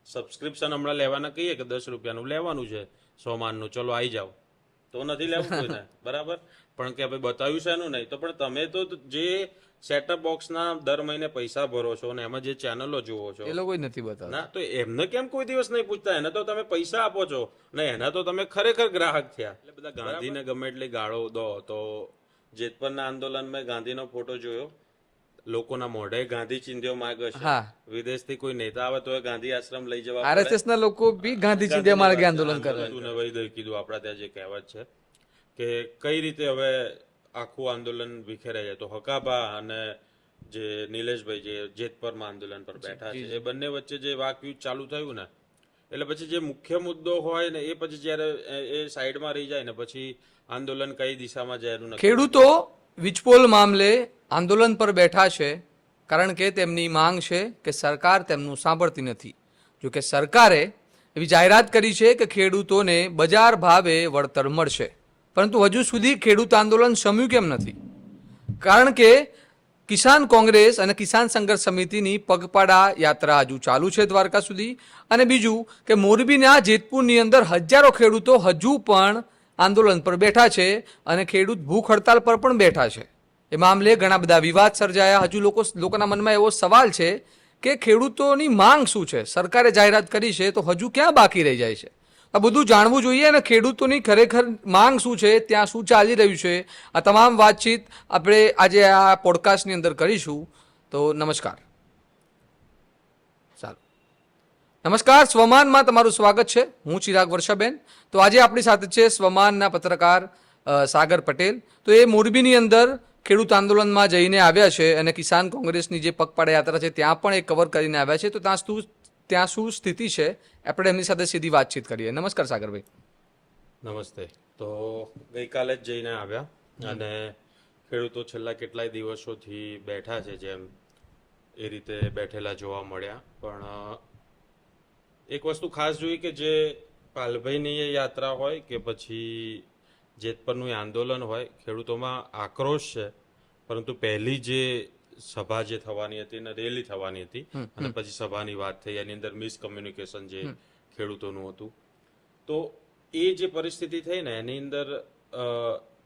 Subscription હમણાં લેવાના કહીએ કે 10 રૂપિયાનું લેવાનું છે, 100 માનનું, ચલો આવી જાઓ, તો નથી લેવું કોઈને, બરાબર. પણ કે ભાઈ બતાવ્યું છે એનું નહીં, તો પણ તમે તો જે સેટઅપ બોક્સના દર મહિને પૈસા ભરો છો ને એમાં જે ચેનલો જુઓ છો, એ લોકો નથી બતાવતા. ના તો એમને કેમ કોઈ દિવસ નહીં પૂછતા? એને તો તમે પૈસા આપો છો ને, એના તો તમે ખરેખર ગ્રાહક થયા. એટલે બધા ગાંધીને ગમે એટલી ગાળો દો, તો જેતપરના આંદોલનમાં ગાંધીનો ફોટો જોયો, લોકોના મોઢે ગાંધી ચિંધ્યો માગે છે. હા. વિદેશથી કોઈ નેતા આવે તો એ ગાંધી આશ્રમ લઈ જવા આરએસએસ ના લોકો બી ગાંધી ચિંધ્યા માર્ગે આંદોલન કરે. વૈદ્ય કીધું આપણા ત્યાં જે કહેવત છે કે કઈ રીતે હવે આખું આંદોલન વિખેરાઈ જાય. તો હકાભા અને જે નિલેશભાઈ જે જેતપરમાં આંદોલન પર બેઠા છે, એ બંને વચ્ચે જે વાકયુદ્ધ ચાલુ થયું ને, એટલે પછી જે મુખ્ય મુદ્દો હોય ને એ પછી જ્યારે એ સાઈડમાં રહી જાય ને પછી આંદોલન કઈ દિશામાં જાય એનું નક્કી. ખેડૂતો વીજપોલ મામલે આંદોલન પર બેઠા છે કારણ કે તેમની માંગ છે કે સરકાર તેમનું સાંભળતી નથી. જો કે સરકારે એવી જાહેરાત કરી છે કે ખેડૂતોને બજાર ભાવે વળતર મળશે, પરંતુ હજુ સુધી ખેડૂત આંદોલન શમ્યું કેમ નથી? કારણ કે કિસાન કોંગ્રેસ અને કિસાન સંઘર્ષ સમિતિની પગપાળા યાત્રા હજુ ચાલુ છે દ્વારકા સુધી. અને બીજું કે મોરબીના જેતપુરની અંદર હજારો ખેડૂતો હજુ પણ આંદોલન પર બેઠા છે અને ખેડૂત ભૂખ હડતાલ પર પણ બેઠા છે. એ મામલે ઘણા બધા વિવાદ સર્જાયા. હજુ લોકોના મનમાં એવો સવાલ છે કે ખેડૂતોની માંગ શું છે? સરકારે જાહેરાત કરી છે તો હજુ ક્યાં બાકી રહી જાય છે? આ બધું જાણવું જોઈએ અને ખેડૂતોની ખરેખર માંગ શું છે, ત્યાં શું ચાલી રહ્યું છે, આ તમામ વાતચીત આપણે આજે આ પોડકાસ્ટની અંદર કરીશું. તો નમસ્કાર. ચાલો, નમસ્કાર. સ્વમાનમાં તમારું સ્વાગત છે. હું ચિરાગ વર્ષાબેન. તો આજે આપણી સાથે છે સ્વમાનના પત્રકાર સાગર પટેલ. તો એ મોરબીની અંદર ખેડૂત આંદોલનમાં જઈને આવ્યા છે અને કિસાન કોંગ્રેસની જે પગપાળા યાત્રા છે ત્યાં પણ એ કવર કરીને આવ્યા છે. તો ત્યાં શું સ્થિતિ છે આપણે એમની સાથે સીધી વાતચીત કરીએ. નમસ્કાર સાગરભાઈ. નમસ્તે. તો ગઈકાલે જ જઈને આવ્યા અને ખેડૂતો છેલ્લા કેટલાય દિવસોથી બેઠા છે, જેમ એ રીતે બેઠેલા જોવા મળ્યા. પણ એક વસ્તુ ખાસ જોઈ કે જે પાલભાઈની એ યાત્રા હોય કે પછી જેતપરનું આંદોલન હોય, ખેડૂતોમાં આક્રોશ છે. પરંતુ પહેલી જે સભા જે થવાની હતી ને રેલી થવાની હતી અને પછી સભાની વાત થઈ, એની અંદર મિસકમ્યુનિકેશન જે ખેડૂતોનું હતું, તો એ જે પરિસ્થિતિ થઈ ને એની અંદર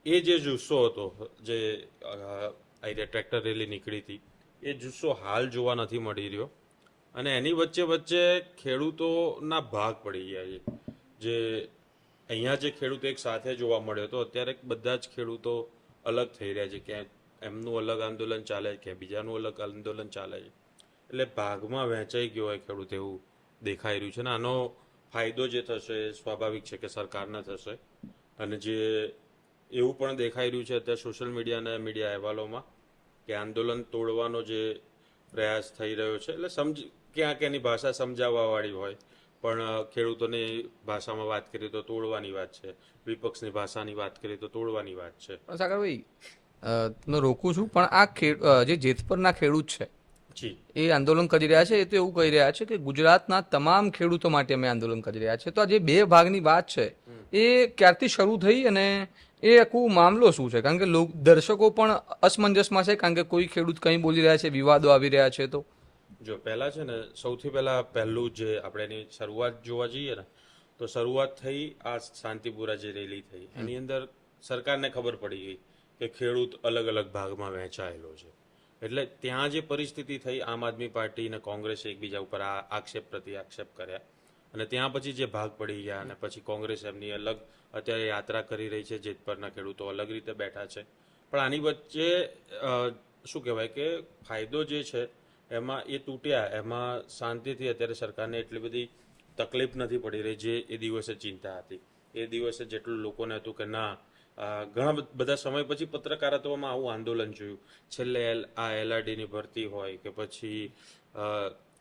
એ જે જુસ્સો હતો, જે ટ્રેક્ટર રેલી નીકળી હતી, એ જુસ્સો હાલ જોવા નથી મળી રહ્યો. અને એની વચ્ચે ખેડૂતોના ભાગ પડી ગયા છે. જે અહીંયા જે ખેડૂતો એક સાથે જોવા મળ્યો હતો, અત્યારે બધા જ ખેડૂતો અલગ થઈ રહ્યા છે. ક્યાંય એમનું અલગ આંદોલન ચાલે છે, ક્યાંય બીજાનું અલગ આંદોલન ચાલે છે. એટલે ભાગમાં વહેંચાઈ ગયો હોય ખેડૂત એવું દેખાઈ રહ્યું છે. ને આનો ફાયદો જે થશે એ સ્વાભાવિક છે કે સરકારને થશે. અને જે એવું પણ દેખાઈ રહ્યું છે અત્યારે સોશિયલ મીડિયા અને મીડિયા અહેવાલોમાં કે આંદોલન તોડવાનો જે પ્રયાસ થઈ રહ્યો છે, એટલે ક્યાંક એની ભાષા સમજાવવાવાળી હોય, પણ ખેડૂતોની ભાષામાં વાત કરીએ તો તોડવાની વાત છે, વિપક્ષની ભાષાની વાત કરીએ તો તોડવાની વાત છે. સાગરભાઈ, તમને રોકું છું, પણ આ જે જેતપરના ખેડૂત છે જી, એ આંદોલન કરી રહ્યા છે. એ તો એવું કહી રહ્યા છે કે ગુજરાતના તમામ ખેડૂતો માટે અમે આંદોલન કરી રહ્યા છે. તો આ જે બે ભાગની વાત છે એ ક્યારથી શરૂ થઈ અને એ આખું મામલો શું છે? કારણ કે દર્શકો પણ અસમંજસમાં છે, કારણ કે કોઈ ખેડૂત કંઈ બોલી રહ્યા છે, વિવાદો આવી રહ્યા છે. તો જો પહેલા છે ને, સૌથી પહેલું જે આપણે એની શરૂઆત જોવા જઈએ ને, તો શરૂઆત થઈ આ શાંતિપુરા જે રેલી થઈ, એની અંદર સરકારને ખબર પડી ગઈ કે ખેડૂત અલગ અલગ ભાગમાં વહેંચાયેલો છે. એટલે ત્યાં જે પરિસ્થિતિ થઈ, આમ આદમી પાર્ટી અને કોંગ્રેસે એકબીજા ઉપર આક્ષેપ પ્રતિ આક્ષેપ કર્યા અને ત્યાં પછી જે ભાગ પડી ગયા અને પછી કોંગ્રેસ એમની અલગ અત્યારે યાત્રા કરી રહી છે, જેતપરના ખેડૂતો અલગ રીતે બેઠા છે. પણ આની વચ્ચે શું કહેવાય કે ફાયદો જે છે એમાં એ તૂટ્યા, એમાં શાંતિથી અત્યારે સરકારને એટલી બધી તકલીફ નથી પડી રહી જે એ દિવસે ચિંતા હતી. એ દિવસે જેટલું લોકોને હતું કે ના, ઘણા બધા સમય પછી પત્રકારત્વમાં આવું આંદોલન જોયું. છેલ્લે આ એલઆરડીની ભરતી હોય કે પછી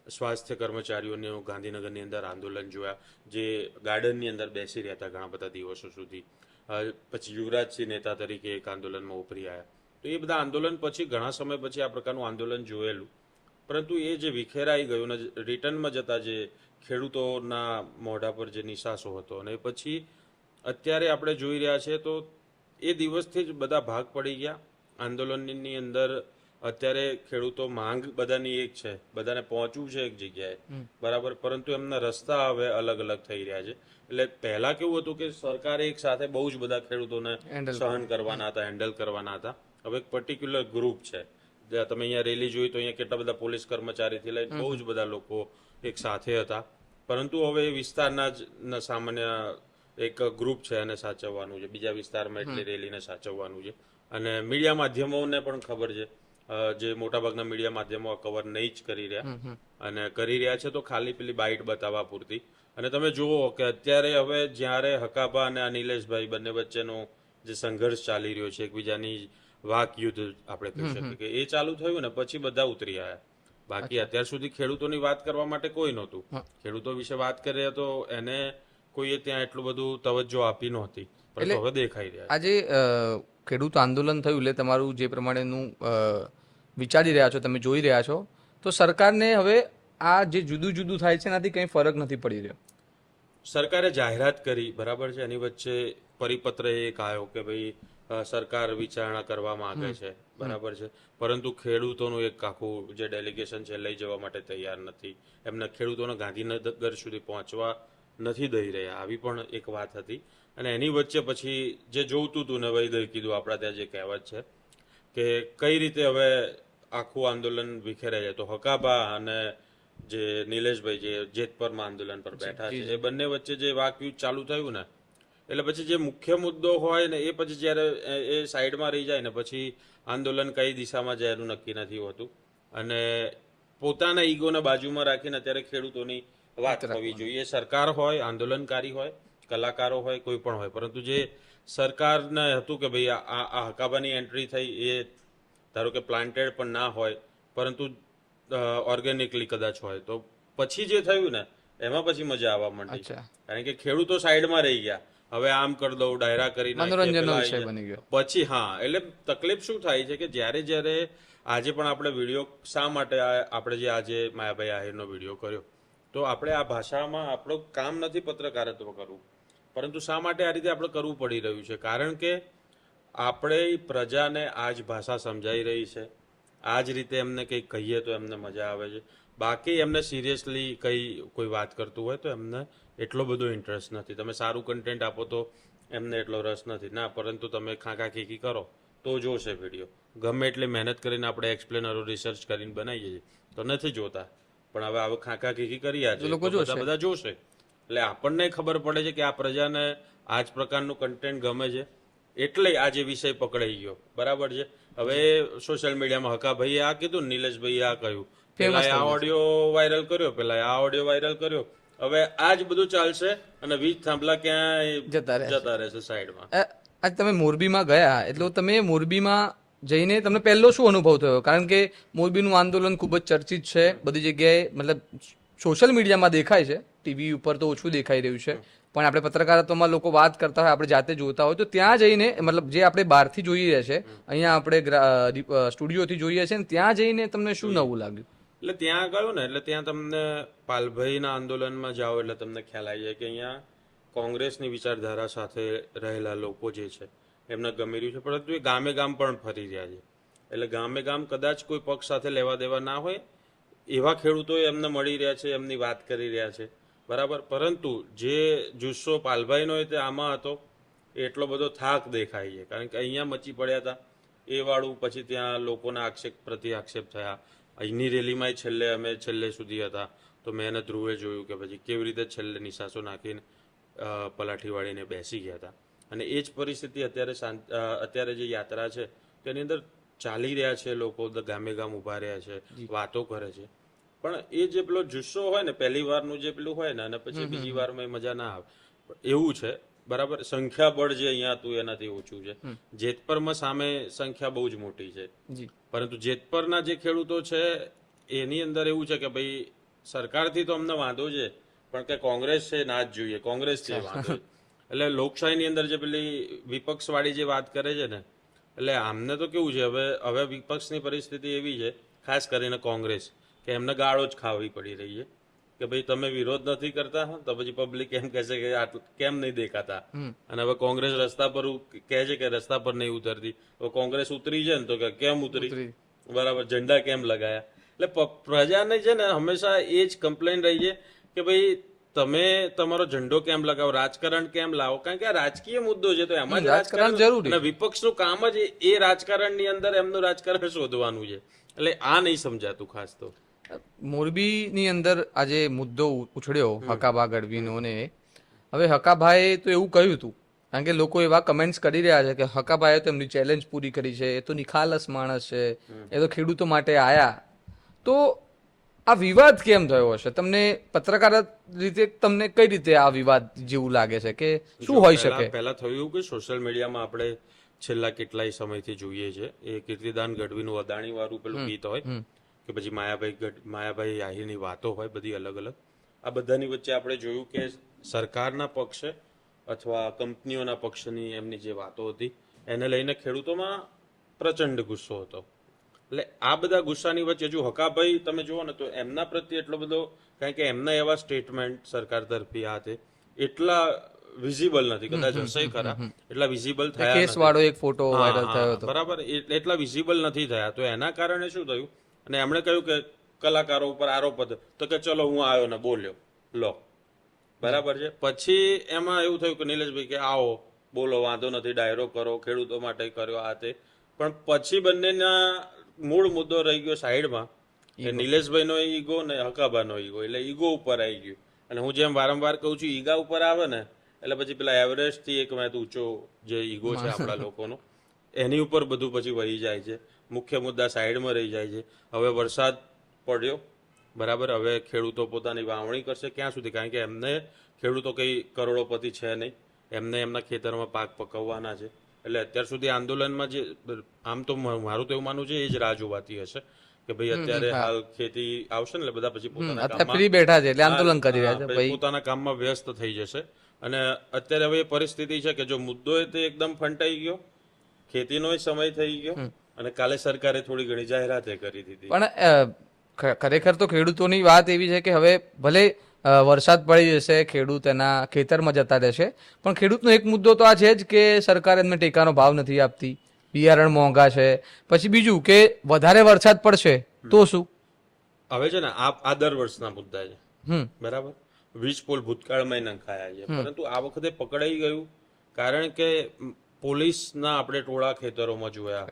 સ્વાસ્થ્ય કર્મચારીઓને ગાંધીનગરની અંદર આંદોલન જોયા, જે ગાર્ડનની અંદર બેસી રહ્યા હતા ઘણા બધા દિવસો સુધી. પછી યુવરાજસિંહ નેતા તરીકે એક આંદોલનમાં ઉભરી આવ્યા. તો એ બધા આંદોલન પછી ઘણા સમય પછી આ પ્રકારનું આંદોલન જોયેલું. પરંતુ એ જે વિખેરાઈ ગયું ને રિટર્નમાં જતા જે ખેડૂતોના મોઢા પર જે નિશાસો હતો, અને પછી અત્યારે આપણે જોઈ રહ્યા છીએ તો એ દિવસથી જ બધા ભાગ પડી ગયા. આંદોલનની અંદર અત્યારે ખેડૂતો માંગ બધાની એક છે, બધાને પહોંચવું છે એક જગ્યાએ, બરાબર, પરંતુ એમના રસ્તા હવે અલગ અલગ થઈ રહ્યા છે. એટલે પહેલા કેવું હતું કે સરકારે એક સાથે બહુ જ બધા ખેડૂતોને સહન કરવાના હતા, હેન્ડલ કરવાના હતા. હવે એક પર્ટિક્યુલર ગ્રુપ છે. તમે અહીંયા રેલી જોઈ તો અહીંયા કેટલા બધા પોલીસ કર્મચારીથી લઈને બહુ જ બધા લોકો એક સાથે હતા. પરંતુ હવે વિસ્તારના જ સામાન્ય એક ગ્રુપ છે એને સાચવવાનું છે, બીજા વિસ્તારમાં એટલી રેલીને સાચવવાનું છે. અને મીડિયા માધ્યમોને પણ ખબર છે, જે મોટાભાગના મીડિયા માધ્યમો કવર નહીં જ કરી રહ્યા, અને કરી રહ્યા છે તો ખાલી પેલી બાઇટ બતાવવા પૂરતી. અને તમે જુઓ કે અત્યારે હવે જ્યારે હકાભા અને આ નિલેશભાઈ બંને વચ્ચેનો જે સંઘર્ષ ચાલી રહ્યો છે, એકબીજાની વાક યુદ્ધ આપણે કહી શકીએ કે એ ચાલુ થયું ને પછી બધા ઉતરી આવ્યા. બાકી અત્યાર સુધી ખેડૂતોની વાત કરવા માટે કોઈ નહોતું. ખેડૂતો વિશે વાત કરીએ તો એને કોઈએ ત્યાં એટલું બધું તવજ્જો આપી નહોતી, પરંતુ હવે દેખાઈ રહ્યા. આજે ખેડૂત આંદોલન થયું એટલે તમારું જે પ્રમાણેનું વિચારી રહ્યા છો, તમે જોઈ રહ્યા છો, તો સરકારને હવે આ જે જુદું જુદું થાય છે એનાથી કંઈ ફરક નથી પડી રહ્યો. સરકારે જાહેરાત કરી, બરાબર છે, એની વચ્ચે પરિપત્ર એક આવ્યો કે ભાઈ સરકાર વિચારણા કરવા માંગે છે, બરાબર છે, પરંતુ ખેડૂતોનું એક આખું જે ડેલિગેશન છે લઈ જવા માટે તૈયાર નથી. એમને ખેડૂતોને ગાંધીનગર સુધી પહોંચવા નથી દઈ રહ્યા, આવી પણ એક વાત હતી. અને એની વચ્ચે પછી જે જોવતું હતું ને વૈદય કીધું, આપણા ત્યાં જે કહેવત છે કે કઈ રીતે હવે આખું આંદોલન વિખેરે છે. તો હકાભા અને જે નિલેશભાઈ જે જેતપરમાં આંદોલન પર બેઠા છે, એ બંને વચ્ચે જે વાકયુદ્ધ ચાલુ થયું ને, એટલે પછી જે મુખ્ય મુદ્દો હોય ને એ પછી જ્યારે એ સાઈડમાં રહી જાય ને પછી આંદોલન કઈ દિશામાં જાય એનું નક્કી નથી હોતું. અને પોતાના ઈગોને બાજુમાં રાખીને અત્યારે ખેડૂતોની વાત થવી જોઈએ. સરકાર હોય, આંદોલનકારી હોય, કલાકારો હોય, કોઈ પણ હોય, પરંતુ જે સરકારને હતું કે ભાઈ આ હકાભાની એન્ટ્રી થઈ એ ધારો કે પ્લાન્ટેડ પણ ના હોય, પરંતુ ઓર્ગેનિકલી કદાચ હોય, તો પછી જે થયું ને એમાં પછી મજા આવવા માંડી. કારણ કે ખેડૂતો સાઈડમાં રહી ગયા, હવે આમ કરી દઉં, ડાયરા કરી મનોરંજનનો વિષય બની ગયો પછી. હા, એટલે તકલીફ શું થાય છે કે જ્યારે જ્યારે આજે પણ આપણે વિડીયો શા માટે આપણે જે આજે માયાભાઈ આહિરનો વિડીયો કર્યો, તો આપણે આ ભાષામાં આપણું કામ નથી પત્રકારત્વ કરવું, પરંતુ શા માટે આ રીતે આપણે કરવું પડી રહ્યું છે? કારણ કે આપણે પ્રજાને આ જ ભાષા સમજાઈ રહી છે, આ જ રીતે એમને કંઈક કહીએ તો એમને મજા આવે છે. બાકી એમને સિરિયસલી કોઈ વાત કરતું હોય તો એમને એટલો બધો ઇન્ટરેસ્ટ નથી. તમે સારું કન્ટેન્ટ આપો તો એમને એટલો રસ નથી ના, પરંતુ તમે ખાંખા ખીખી કરો તો જોશે વિડીયો. ગમે એટલી મહેનત કરીને આપણે એક્સપ્લેનરો રિસર્ચ કરીને બનાવીએ છીએ તો નથી જોતા, પણ હવે ખાંખા ખીખી કર્યા છે બધા જોશે. એટલે આપણને ખબર પડે છે કે આ પ્રજાને આ જ પ્રકારનું કન્ટેન્ટ ગમે છે, એટલે આ જે વિષય પકડાઈ ગયો, બરાબર છે. હવે સોશિયલ મીડિયામાં હકાભાઈએ આ કીધું, નિલેશભાઈએ આ કહ્યું, પેલા આ ઓડિયો વાયરલ કર્યો, પેલા આ ઓડિયો વાયરલ કર્યો, હવે આ જ બધું ચાલશે અને વીજ થાંભલા ક્યાં જતા રહેશે સાઈડમાં. આજ તમે મોરબીમાં ગયા, એટલે તમે મોરબીમાં જઈને તમને પહેલો શું અનુભવ થયો? કારણ કે મોરબીનું આંદોલન ખૂબ જ ચર્ચિત છે બધી જગ્યાએ, મતલબ સોશિયલ મીડિયામાં દેખાય છે, ટીવી ઉપર તો ઓછું દેખાઈ રહ્યું છે, પણ આપણે પત્રકારત્વમાં લોકો વાત કરતા હોય, આપણે જાતે જોતા હોય, તો ત્યાં જઈને મતલબ જે આપણે બહારથી જોઈએ છે, અહીંયા આપણે સ્ટુડિયોથી જોઈએ છે, ત્યાં જઈને તમને શું નવું લાગ્યું? એટલે ત્યાં ગયો ને એટલે ત્યાં તમને પાલભાઈના આંદોલનમાં જાઓ એટલે તમને ખ્યાલ આવી જાય કે અહીંયા કોંગ્રેસની વિચારધારા સાથે રહેલા લોકો જે છે એમને ગમી રહ્યું છે, પરંતુ એ ગામે ગામ પણ ફરી રહ્યા છે. એટલે ગામે ગામ કદાચ કોઈ પક્ષ સાથે લેવા દેવા ના હોય એવા ખેડૂતો એમને મળી રહ્યા છે, એમની વાત કરી રહ્યા છે, બરાબર. પરંતુ જે જુસ્સો પાલભાઈનો હોય તે આમાં હતો, એટલો બધો થાક દેખાય છે, કારણ કે અહીંયા મચી પડ્યા હતા એ વાળું, પછી ત્યાં લોકોના આક્ષેપ પ્રતિ આક્ષેપ થયા. અહીંની રેલીમાં છેલ્લે સુધી હતા, તો મેં એને ધ્રુવે જોયું કે પછી કેવી રીતે છેલ્લે નિશાસો નાખીને પલાઠી વાળીને બેસી ગયા હતા. અને એ જ પરિસ્થિતિ અત્યારે જે યાત્રા છે તેની અંદર ચાલી રહ્યા છે, લોકો ગામે ગામ ઉભા રહ્યા છે, વાતો કરે છે, પણ એ જે પેલો જુસ્સો હોય ને પહેલી વારનું જે પેલું હોય ને, અને પછી બીજી વારમાં એ મજા ના આવે એવું છે, બરાબર. સંખ્યાબળ જે અહીંયા હતું એનાથી ઓછું છે. જેતપરમાં સામે સંખ્યા બહુ જ મોટી છે, પરંતુ જેતપરના જે ખેડૂતો છે એની અંદર એવું છે કે ભાઈ સરકારથી તો અમને વાંધો છે, પણ કે કોંગ્રેસ છે ના જ જોઈએ, કોંગ્રેસ છે વાંધો. એટલે લોકશાહીની અંદર જે પેલી વિપક્ષ વાળી જે વાત કરે છે ને, એટલે આમને તો કેવું છે, હવે વિપક્ષની પરિસ્થિતિ એવી છે, ખાસ કરીને કોંગ્રેસ, કે એમને ગાળો જ ખાવી પડી રહી છે કે ભાઈ તમે વિરોધ નથી કરતા તો પછી પબ્લિક એમ કહેશે કે કેમ નહીં દેખાતા. અને હવે કોંગ્રેસ રસ્તા પર કહે છે કે રસ્તા પર નહીં ઉતરતી, તો કોંગ્રેસ ઉતરી છે ને તો કેમ ઉતરી, બરાબર, ઝંડા કેમ લગાયા? એટલે પ્રજાને છે ને હંમેશા એ જ કમ્પ્લેન રહી છે કે ભાઈ તમે તમારો ઝંડો કેમ લગાવો, રાજકારણ કેમ લાવો, કારણ કે આ રાજકીય મુદ્દો છે તો એમાં જ રાજકારણ જરૂરી અને વિપક્ષનું કામ જ એ રાજકારણની અંદર એમનું રાજકારણ શોધવાનું છે. એટલે આ નહીં સમજાતું ખાસ તો. મોરબીની અંદર આજે મુદ્દો ઉછળ્યો હકાભા ગઢવીનો ને હવે હકાભાઈએ તો એવું કહ્યું હતું, કારણ કે લોકો એવા કમેન્ટ્સ કરી રહ્યા છે કે હકાભાઈએ તો એમની ચેલેન્જ પૂરી કરી છે, એ તો નિખાલસ માણસ છે, એ તો ખેડૂતો માટે આયા. તો આ વિવાદ કેમ થયો હશે? તમને પત્રકાર રીતે તમને કઈ રીતે આ વિવાદ જેવું લાગે છે કે શું હોઈ શકે? પહેલા થયું એવું કે સોશિયલ મીડિયામાં આપણે છેલ્લા કેટલાય સમયથી જોઈએ છે એ કીર્તિદાન ગઢવીનું અદાણી વાળું પેલું ગીત હોય કે પછી માયાભાઈ આહીરની વાતો હોય બધી અલગ અલગ, આ બધાની વચ્ચે આપણે જોયું કે સરકારના પક્ષે અથવા કંપનીઓના પક્ષની એમની જે વાતો હતી એને લઈને ખેડૂતોમાં પ્રચંડ ગુસ્સો હતો. એટલે આ બધા ગુસ્સાની વચ્ચે જો હકાભાઈ તમે જુઓ ને તો એમના પ્રત્યે એટલો બધો, કારણ કે એમના એવા સ્ટેટમેન્ટ સરકાર તરફી આ તે એટલા વિઝિબલ નથી, કદાચ હશે ખરા, એટલા વિઝિબલ થયા કેસ વાળો એક ફોટો વાયરલ થયો હતો, બરાબર, એટલા વિઝિબલ નથી થયા. તો એના કારણે શું થયું, અને એમણે કહ્યું કે કલાકારો ઉપર આરોપ હતો તો કે ચલો હું આવ્યો ને બોલ્યો લો, બરાબર છે. પછી એમાં એવું થયું કે નિલેશભાઈ કે આવો બોલો, વાંધો નથી, ડાયરો કરો, ખેડૂતો માટે કર્યો આ તે. પણ પછી બંનેના મૂળ મુદ્દો રહી ગયો સાઈડમાં કે નિલેશભાઈનો ઈગો ને હકાભાનો ઈગો, એટલે ઈગો ઉપર આવી ગયું. અને હું જેમ વારંવાર કહું છું, ઈગા ઉપર આવે ને એટલે પછી પેલા એવરેસ્ટ થી એક મેં ઊંચો જે ઈગો છે આપણા લોકોનો એની ઉપર બધું પછી વહી જાય છે, મુખ્ય મુદ્દા સાઈડમાં રહી જાય છે. હવે વરસાદ પડ્યો, બરાબર, હવે ખેડૂતો પોતાની વાવણી કરશે ક્યાં સુધી, કારણ કે એમને ખેડૂતો કઈ કરોડોપતિ છે નહીં, એમને એમના ખેતરમાં પાક પકવવાના છે. એટલે અત્યાર સુધી આંદોલનમાં જે આમ તો મારું તો એવું માનવું છે એ જ રાહ જોવાતી હશે કે ભાઈ અત્યારે હાલ ખેતી આવશે ને એટલે બધા પછી પોતાના કામમાં ફ્રી બેઠા છે એટલે આંદોલન કરી રહ્યા છે, પોતાના કામમાં વ્યસ્ત થઈ જશે. અને અત્યારે હવે એ પરિસ્થિતિ છે કે જો મુદ્દો એ તે એકદમ ફંટાઈ ગયો, ખેતીનો સમય થઈ ગયો, અને કાલે સરકારે થોડી ઘણી જાહેરાતે કરી દીધી. પણ ખરેખર તો ખેડૂતોની વાત એવી છે કે હવે ભલે વરસાદ પડી જશે, ખેડૂત એના ખેતરમાં જતા રહેશે, પણ ખેડૂતનો એક મુદ્દો તો આ છે જ કે સરકાર એમને ટેકાનો ભાવ નથી આપતી, બિયારણ મોંઘા છે. પછી બીજું કે વધારે વરસાદ પડશે તો શું? હવે છે ને આ દર વર્ષના મુદ્દા છે, બરાબર. વીજ પોલ ભૂતકાળમાં નંખાયા છે, પરંતુ આ વખતે પકડાઈ ગયું કારણ કે પોલીસના આપણે ટોળા ખેતરોમાં જોયા,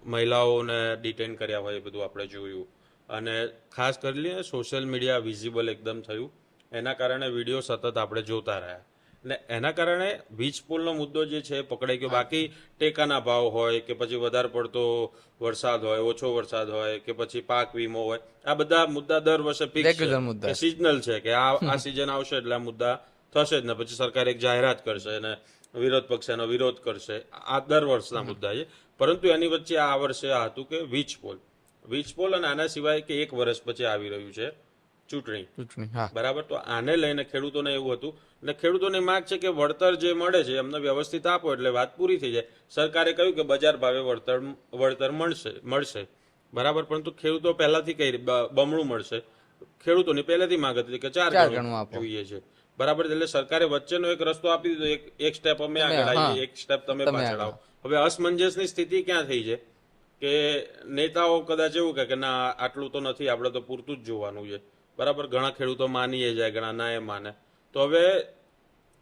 મહિલાઓને ડિટેન કર્યા હોય એ બધું આપણે જોયું. અને ખાસ કરીને સોશિયલ મીડિયા વિઝિબલ એકદમ થયું, એના કારણે વિડીયો સતત આપણે જોતા રહ્યા. અને એના કારણે વીજ પોલનો મુદ્દો જે છે પકડાઈ ગયો. બાકી ટેકાના ભાવ હોય કે પછી વધારે પડતો વરસાદ હોય, ઓછો વરસાદ હોય કે પછી પાક વીમો હોય, આ બધા મુદ્દા દર વર્ષે ફિક્સ છે, સિઝનલ છે કે આ સિઝન આવશે એટલે આ મુદ્દા થશે જ ને. પછી સરકાર એક જાહેરાત કરશે અને વિરોધ પક્ષ એનો વિરોધ કરશે. આ દર વર્ષના મુદ્દા છે. પરંતુ એની વચ્ચે આ વર્ષે આ હતું કે વીજ પોલ અને આના સિવાય કે એક વર્ષ પછી આવી રહ્યું છે ચૂંટણી, બરાબર. તો આને લઈને ખેડૂતોને એવું હતું, અને ખેડૂતોની માંગ છે કે વળતર જે મળે છે એમને વ્યવસ્થિત આપો એટલે વાત પૂરી થઈ જાય. સરકારે કહ્યું કે બજાર ભાવે વળતર મળશે, બરાબર. પરંતુ ખેડૂતો પહેલાથી કઈ બમણું મળશે, ખેડૂતોની પહેલાથી માંગ હતી કે 4 ગણું જોઈએ છે, બરાબર. એટલે સરકારે વચ્ચેનો એક રસ્તો આપી દીધો, એક સ્ટેપ અમે આગળ આવીએ, એક સ્ટેપ તમે પાછળ આવો. હવે અસમંજસની સ્થિતિ ક્યાં થઈ છે કે નેતાઓ કદાચ એવું કે ના આટલું તો નથી, આપણે તો પૂરતું જ જોવાનું છે, બરાબર. ઘણા ખેડૂતો માનીએ જાય, ઘણા ના એ માને. તો હવે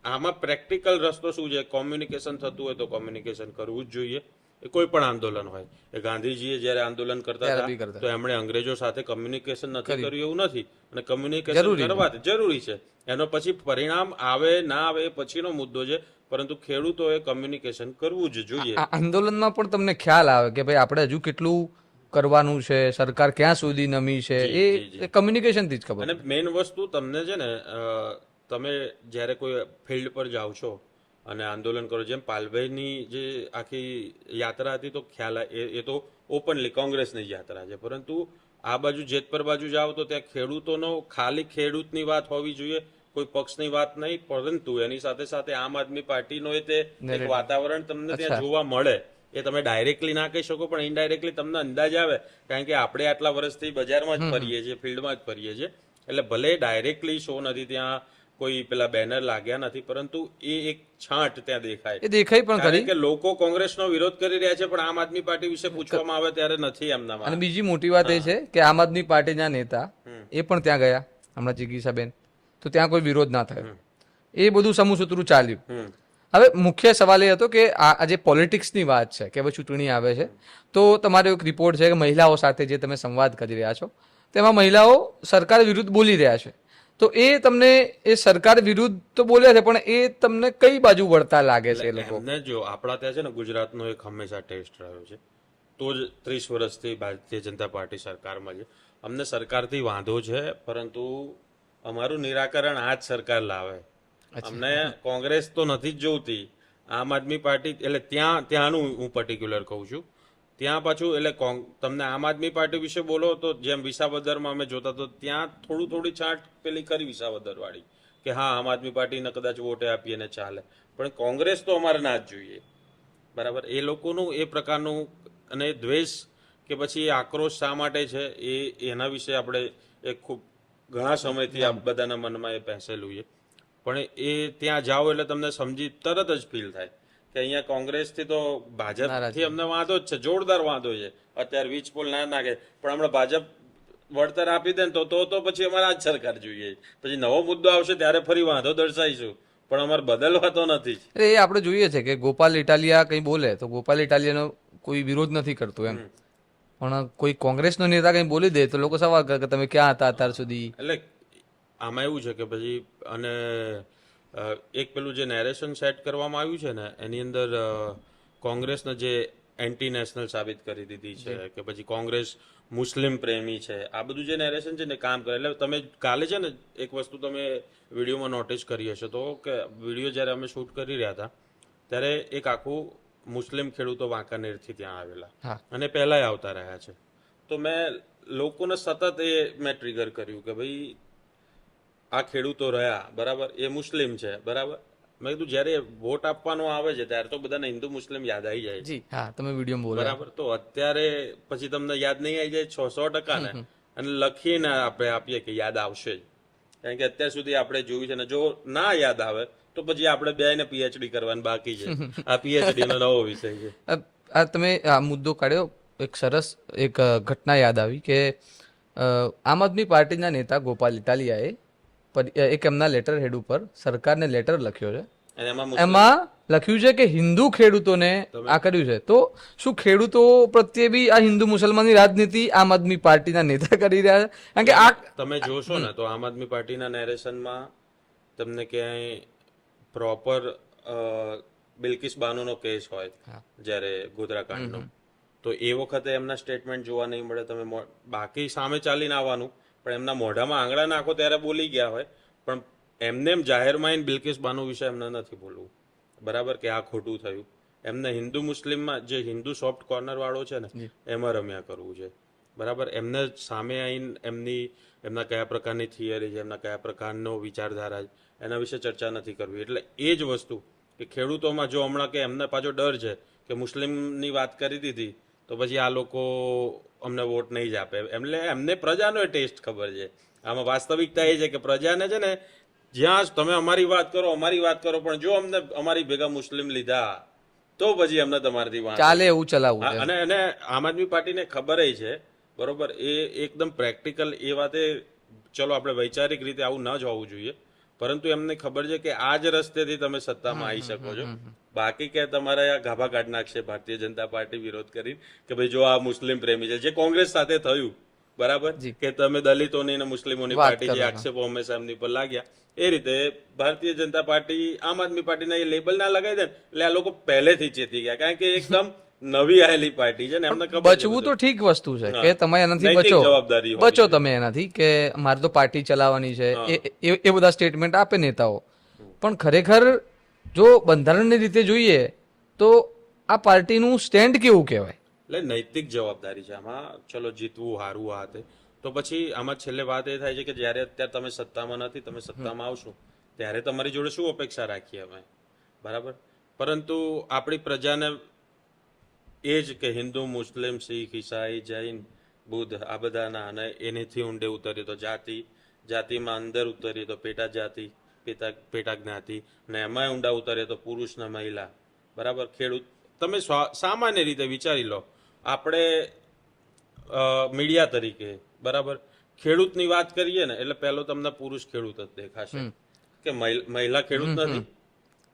આમાં પ્રેક્ટિકલ રસ્તો શું છે? કોમ્યુનિકેશન થતું હોય તો કોમ્યુનિકેશન કરવું જ જોઈએ. એ કોઈ પણ આંદોલન હોય, એ ગાંધીજીએ જયારે આંદોલન કરતા હતા તો એમણે અંગ્રેજો સાથે કોમ્યુનિકેશન નથી કર્યું એવું નથી, અને કોમ્યુનિકેશન કરવા જરૂરી છે. એનો પછી પરિણામ આવે ના આવે એ પછીનો મુદ્દો છે, પરંતુ ખેડૂતોએ કોમ્યુનિકેશન કરવું જ જોઈએ. આંદોલનમાં પણ તમને ખ્યાલ આવે કે ભાઈ આપણે હજુ કેટલું કરવાનું છે, સરકાર ક્યાં સુધી નમી છે, એ કોમ્યુનિકેશન થી જ ખબર. અને મેઇન વસ્તુ તમને છે ને, તમે જ્યારે કોઈ ફિલ્ડ પર જાઓ છો અને આંદોલન કરો, જેમ પાલભાઈની જે આખી યાત્રા હતી તો ખ્યાલ એ તો ઓપનલી કોંગ્રેસની યાત્રા છે, પરંતુ આ બાજુ જેતપર બાજુ જાઓ તો ત્યાં ખેડૂતોનો ખાલી ખેડૂતની વાત હોવી જોઈએ, કોઈ પક્ષની વાત નહીં, પરંતુ એની સાથે સાથે આમ આદમી પાર્ટીનો તે એક વાતાવરણ તમને ત્યાં જોવા મળે. એ તમે ડાયરેક્ટલી ના કહી શકો પણ ઇનડાયરેક્ટલી તમને અંદાજ આવે, કારણ કે આપણે આટલા વર્ષથી બજારમાં જ ફરીએ છીએ, ફિલ્ડમાં જ ફરીએ છીએ. એટલે ભલે ડાયરેક્ટલી શો નથી ત્યાં કોઈ પેલા બેનર લાગ્યા નથી, પરંતુ એ એક છાંટ ત્યાં દેખાય. એ દેખાય પણ ખરી. કારણ કે લોકો કોંગ્રેસનો વિરોધ કરી રહ્યા છે, પણ આમ આદમી પાર્ટી વિશે પૂછવામાં આવે ત્યારે નથી અને એમનામાં. બીજી મોટી વાત એ છે કે આમ આદમી પાર્ટીના નેતા એ પણ ત્યાં ગયા હમણાં જિગીશાબેન, તો ત્યાં કોઈ વિરોધ ના થયો. એ બધું સમૂહસૂત્રું ચાલ્યું. હમ. હવે મુખ્ય સવાલ એ હતો કે આ જે પોલિટિક્સની વાત છે કે હવે ચૂંટણી આવે છે, તો તમારો એક રિપોર્ટ છે કે મહિલાઓ સાથે જે તમે સંવાદ કરી રહ્યા છો તેમાં મહિલાઓ સરકાર વિરુદ્ધ બોલી રહ્યા છે. તો એ તમને એ સરકાર વિરુદ્ધ તો બોલ્યા છે, પણ એ તમને કઈ બાજુ વળતા લાગે છે એ લોકો? એમને જો આપણા ત્યાં છે ને ગુજરાતનો એક હંમેશા ટેસ્ટ રહ્યો છે, તો જ 30 વર્ષથી ભારતીય જનતા પાર્ટી સરકારમાં છે. અમને સરકારથી વાંધો છે, પરંતુ અમારું નિરાકરણ આ જ સરકાર લાવે. અમને કોંગ્રેસ તો નથી જ જોતી, આમ આદમી પાર્ટી, એટલે ત્યાંનું હું પર્ટિક્યુલર કહું છું. ત્યાં પાછું એટલે તમને આમ આદમી પાર્ટી વિશે બોલો તો જેમ વિસાવદરમાં અમે જોતા, તો ત્યાં થોડી છાંટ પેલી કરી વિસાવદર વાળી કે હા આમ આદમી પાર્ટીને કદાચ વોટે આપીએ ને ચાલે, પણ કોંગ્રેસ તો અમારે ના જ જોઈએ. બરાબર, એ લોકોનું એ પ્રકારનું અને દ્વેષ કે પછી એ આક્રોશ શા માટે છે એના વિશે આપણે એક ખૂબ ઘણા સમયથી આ બધાના મનમાં એ બેસેલું છે. પણ એ ત્યાં જાઓ એટલે તમને તરત જ ફીલ થાય કે અહીંયા કોંગ્રેસથી તો ભાજપથી અમને વાંધો જ છે, જોરદાર વાંધો છે. અત્યારે વીજ પોલ ના નાખે, પણ હમણાં ભાજપ વળતર આપી દે ને તો પછી અમારે આ જ સરકાર જોઈએ. પછી નવો મુદ્દો આવશે ત્યારે ફરી વાંધો દર્શાવીશું, પણ અમારે બદલવા તો નથી જ. એટલે એ આપણે જોઈએ છે કે ગોપાલ ઇટાલિયા કંઈ બોલે તો ગોપાલ ઇટાલિયાનો કોઈ વિરોધ નથી કરતો એમ, પણ કોઈ કોંગ્રેસનો નેતા કંઈ બોલી દે તો લોકો સવાલ કરે કે તમે ક્યાં હતા અત્યાર સુધી. એટલે આમાં એવું છે કે પછી અને એક પેલું જે નેરેશન સેટ કરવામાં આવ્યું છે ને એની અંદર કોંગ્રેસને જે એન્ટી નેશનલ સાબિત કરી દીધી છે કે પછી કોંગ્રેસ મુસ્લિમ પ્રેમી છે, આ બધું જે નેરેશન છે ને કામ કરે. એટલે તમે કાલે છે ને એક વસ્તુ તમે વિડીયોમાં નોટિસ કરી હશે તો કે વિડીયો જ્યારે અમે શૂટ કરી રહ્યા હતા ત્યારે એક આખું મુસ્લિમ ખેડૂતો વાંકાનેરથી ત્યાં આવેલા અને પહેલાય આવતા રહ્યા છે. તો મેં લોકોને સતત મેં ટ્રિગર કર્યું કે ભાઈ આ ખેડૂતો રહ્યા, બરાબર, એ મુસ્લિમ છે, બરાબર. મેં કીધું જ્યારે વોટ આપવાનો આવે છે ત્યારે તો બધાને હિન્દુ મુસ્લિમ યાદ આવી જાય છે. હા, તમે વિડીયો બોલો, બરાબર. તો અત્યારે પછી તમને યાદ નહીં આવી જાય 100% ને, અને લખીને આપણે આપીએ કે યાદ આવશે જ. કારણ કે અત્યાર સુધી આપણે જોયું છે ને, જો ના યાદ આવે તો પછી આપણે બેને પીએચડી કરવાની બાકી છે. આ પીએચડી નો નવો વિષય છે. આ તમે આ મુદ્દો કાઢ્યો, એક સરસ એક ઘટના યાદ આવી કે આમ આદમી પાર્ટીના નેતા ગોપાલ ઇટાલિયાએ એક એમના લેટર હેડ ઉપર સરકારને લેટર લખ્યો છે. એમાં લખ્યું છે કે હિન્દુ ખેડૂતોને આ કર્યું છે. તો શું ખેડૂતો પ્રત્યે બી આ હિન્દુ મુસલમાનની રાજનીતિ આમ આદમી પાર્ટીના નેતા કરી રહ્યા છે? કારણ કે આ તમે જોશો ને તો આમ આદમી પાર્ટીના નેરેશનમાં તમને ક્યાંય પ્રોપર બિલ્કિસ બાનોનો કેસ હોય જ્યારે ગોધરાકાંડનો, તો એ વખતે એમના સ્ટેટમેન્ટ જોવા નહીં મળે. તમે બાકી સામે ચાલીને આવવાનું, પણ એમના મોઢામાં આંગળા નાખો ત્યારે બોલી ગયા હોય, પણ એમને એમ જાહેરમાં બિલ્કિસ બાનો વિશે એમને નથી બોલવું, બરાબર, કે આ ખોટું થયું. એમને હિન્દુ મુસ્લિમમાં જે હિન્દુ સોફ્ટ કોર્નર વાળો છે ને એમાં રમ્યા કરવું છે, બરાબર. એમને સામે આવીને એમના કયા પ્રકારની થિયરી છે, એમના કયા પ્રકારનો વિચારધારા છે, એના વિશે ચર્ચા નથી કરવી. એટલે એ જ વસ્તુ કે ખેડૂતોમાં જો હમણાં કે એમને પાછો ડર છે કે મુસ્લિમની વાત કરી દીધી તો પછી આ લોકો અમને વોટ નહીં જ આપે. એટલે એમને પ્રજાનો ટેસ્ટ ખબર છે. આમાં વાસ્તવિકતા એ છે કે પ્રજાને છે ને, જ્યાં તમે અમારી વાત કરો, પણ જો અમને અમારી ભેગા મુસ્લિમ લીધા તો પછી અમને તમારાથી વાત ચાલે એવું ચલાવવું. અને આમ આદમી પાર્ટીને ખબર છે, બરોબર, એ એકદમ પ્રેક્ટિકલ એ વાતે, ચલો આપણે વૈચારિક રીતે આવું ન જ હોવું જોઈએ, પરંતુ એમને ખબર છે કે આ જ રસ્તેથી તમે સત્તામાં આવી શકો છો. બાકી કે તમારે ગાભા કાઢ નાખશે ભારતીય જનતા પાર્ટી વિરોધ કરી કે ભાઈ જો આ મુસ્લિમ પ્રેમી છે, જે કોંગ્રેસ સાથે થયું, બરાબર, કે તમે દલિતોની અને મુસ્લિમોની પાર્ટી જે આક્ષેપો હંમેશા એમની પર લાગ્યા, એ રીતે ભારતીય જનતા પાર્ટી આમ આદમી પાર્ટીના એ લેબલ ના લગાવી દે એટલે આ લોકો પહેલેથી ચેતી ગયા. કારણ કે એકદમ નવી આવેલી પાર્ટી છે ને, એમને બચવું તો ઠીક વસ્તુ છે કે તમે એનાથી બચો તમે એનાથી કે મારે તો પાર્ટી ચલાવવાની છે, એ બધા સ્ટેટમેન્ટ આપે નેતાઓ. પણ ખરેખર જો બંધારણની રીતે જોઈએ તો આ પાર્ટીનું સ્ટેન્ડ કેવું કહેવાય? એટલે નૈતિક જવાબદારી છે આમાં. ચલો જીતવું હારવું આ તે, તો પછી આમાં છેલ્લે વાત એ થાય છે કે જ્યારે અત્યારે તમે સત્તામાં નથી, તમે સત્તામાં આવશો ત્યારે તમારી જોડે શું અપેક્ષા રાખીએ અમે, બરાબર. પરંતુ આપણી પ્રજાને એ જ કે હિન્દુ, મુસ્લિમ, શીખ, ઈસાઈ, જૈન, બુદ્ધ, આ બધાના, અને એનેથી ઊંડે ઉતરીએ તો જાતિમાં અંદર ઉતરીએ તો પેટા જાતિ, પેટા જ્ઞાતિ, અને એમાં ઊંડા ઉતરીએ તો પુરુષ ને મહિલા, બરાબર. ખેડૂત, તમે સામાન્ય રીતે વિચારી લો, આપણે મીડિયા તરીકે, બરાબર, ખેડૂતની વાત કરીએ ને એટલે પહેલો તમને પુરુષ ખેડૂત જ દેખાશે, કે મહિલા ખેડૂત નથી,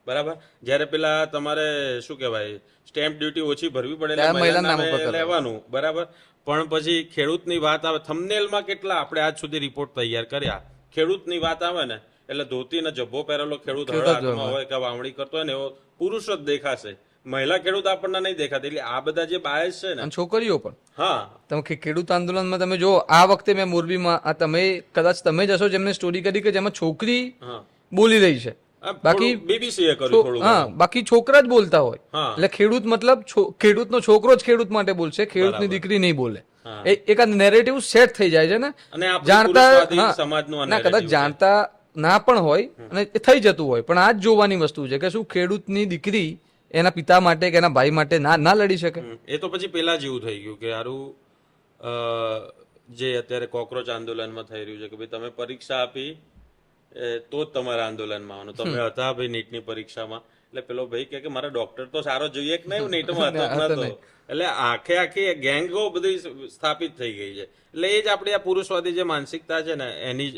બરાબર. જ્યારે પેલા તમારે શું કહેવાય, સ્ટેમ્પ ડ્યુટી ઓછી ભરવી પડે એટલે મહિલાના નામે લેવાનું, બરાબર. પણ પછી ખેડૂતની વાત આવે, થંબનેલમાં કેટલા આપણે આજ સુધી રિપોર્ટ તૈયાર કર્યા, ખેડૂતની વાત આવે ને એટલે ધોતી ને જબ્બો પહેરેલો ખેડૂત હાથમાં હોય કે વાવણી કરતો હોય ને એવો પુરુષ જ દેખાશે, મહિલા ખેડૂત આપણને નહીં દેખાતી. એટલે આ બધા જે બાયસ છે ને, છોકરીઓ પણ, હા, તમે ખેડૂત આંદોલનમાં તમે જો આ વખતે મેં મોરબીમાં તમે કદાચ તમે જ હશો જેમને સ્ટોરી કરી કે જેમાં છોકરી બોલી રહી છે, બાકી બીબીસીએ કર્યું થોડું, હા, બાકી છોકરા જ બોલતા હોય. હા. એટલે ખેડૂત મતલબ ખેડૂતનો છોકરો જ ખેડૂત માટે બોલશે, ખેડૂતની દીકરી નહીં બોલે. એક નેરેટિવ સેટ થઈ જાય છે ને, અને આપણું જાણતા પુરુષવાદી સમાજનું આ ના કદાચ narrative છે. જાણતા ના પણ હોય અને એ થઈ જતું હોય, પણ આ જ જોવાની વસ્તુ છે કે શું ખેડૂતની દીકરી એના પિતા માટે કે એના ભાઈ માટે ના લડી શકે. એ તો પછી પેલા જેવું થઈ ગયું કે હારું જે અત્યારે કોકરોચ આંદોલનમાં થઈ રહ્યું છે કે ભાઈ તમે પરીક્ષા આપી તો જ તમારા આંદોલનમાં આવવાનું, તમે હતા ભાઈ નીટની પરીક્ષામાં, એટલે પેલો ભાઈ કે મારા ડોક્ટર તો સારો જોઈએ કે નહીં, નીટમાં હતો જ નતો. એટલે આખી ગેંગો બધી સ્થાપિત થઈ ગઈ છે. એટલે એ જ આપણી આ પુરુષવાદી જે માનસિકતા છે ને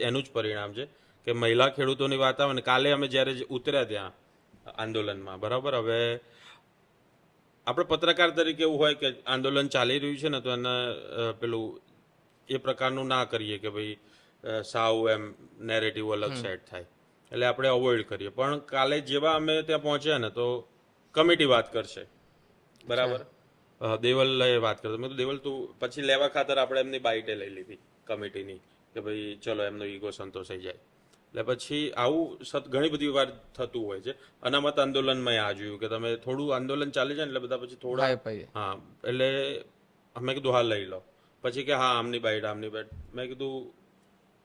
એનું જ પરિણામ છે કે મહિલા ખેડૂતોની વાત આવે ને. કાલે અમે જ્યારે ઉતર્યા ત્યાં આંદોલનમાં, બરાબર, હવે આપણે પત્રકાર તરીકે એવું હોય કે આંદોલન ચાલી રહ્યું છે ને તો એને પેલું એ પ્રકારનું ના કરીએ કે ભાઈ સાવ એમ નેરેટિવ અલગ સેટ થાય, એટલે આપણે અવોઇડ કરીએ. પણ કાલે જેવા અમે ત્યાં પહોંચ્યા ને તો કમિટી વાત કરશે, બરાબર, દેવલ વાત કરતો. મેં તો દેવલ તું પછી લેવા ખાતર આપણે એમની બાઇટે લઈ લીધી કમિટીની કે ભાઈ ચલો એમનો ઈગો સંતોષાઈ જાય. એટલે પછી આવું ઘણી બધી વાર થતું હોય છે. અનામત આંદોલનમાં આ જોયું કે તમે થોડું આંદોલન ચાલી જાય ને એટલે બધા પછી થોડા, હા, એટલે અમે કીધું હા લઈ લો, પછી કે હા આમની બાઇટ આમની બાઇટ. મેં કીધું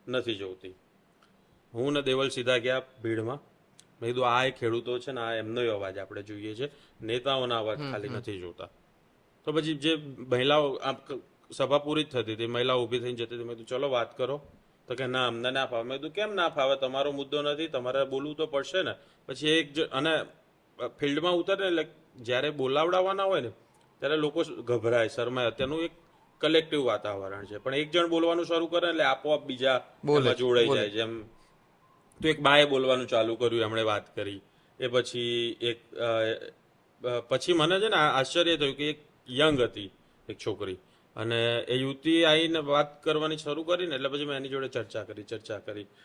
નથી જોતી. હું ને દેવલ સીધા ગયા ભીડમાં. મેં કીધું આ એ ખેડૂતો છે ને, આ એમનો અવાજ આપણે જોઈએ છે, નેતાઓના અવાજ ખાલી નથી જોતા. તો પછી જે મહિલાઓ સભા પૂરી જ થતી હતી, મહિલાઓ ઊભી થઈને જતી હતી. મેં કીધું ચલો વાત કરો, તો કે ના અમને ના ફાવે. મેં કીધું કેમ ના ફાવે, તમારો મુદ્દો નથી, તમારે બોલવું તો પડશે ને. પછી અને ફિલ્ડમાં ઉતરે ને એટલે જ્યારે બોલાવડાવવાના હોય ને ત્યારે લોકો ગભરાય, શરમાય. તેનું એક કલેક્ટિવ વાતાવરણ છે, પણ એક જણ બોલવાનું શરૂ કરે એટલે આપોઆપ બીજા જોડાઈ જાય. જેમ તો એક બાએ બોલવાનું ચાલુ કર્યું, એમણે વાત કરી. એ પછી મને છે ને આશ્ચર્ય થયું કે એક યંગ હતી એક છોકરી, અને એ યુવતી આવીને વાત કરવાની શરૂ કરી ને એટલે પછી મેં એની જોડે ચર્ચા કરી.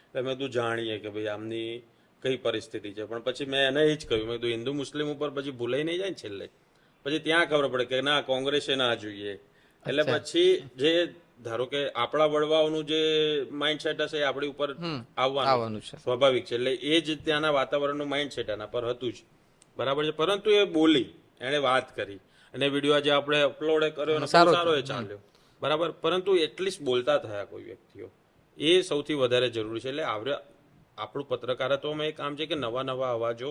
એટલે મેં તું જાણીએ કે ભાઈ આમની કઈ પરિસ્થિતિ છે. પણ પછી મેં એને એ જ કહ્યું, મેં કીધું હિન્દુ મુસ્લિમ ઉપર પછી ભૂલાઈ નહીં જાય ને છેલ્લે, પછી ત્યાં ખબર પડે કે ના કોંગ્રેસે ના જોઈએ. એટલે પછી જે ધારો કે આપણા વડવાઓનું જે માઇન્ડસેટ હશે એ આપણી ઉપર આવવાનું છે, સ્વાભાવિક છે. એટલે એ જ ત્યાંના વાતાવરણનું માઇન્ડસેટ એના પર હતું જ, બરાબર છે. પરંતુ એ બોલી, એણે વાત કરી, અને વિડીયો આજે આપણે અપલોડ કર્યો સારો એ ચાલ્યો, બરાબર. પરંતુ એટલીસ્ટ બોલતા થયા કોઈ વ્યક્તિઓ, એ સૌથી વધારે જરૂરી છે. એટલે આપણું પત્રકારત્વમાં એક કામ છે કે નવા નવા અવાજો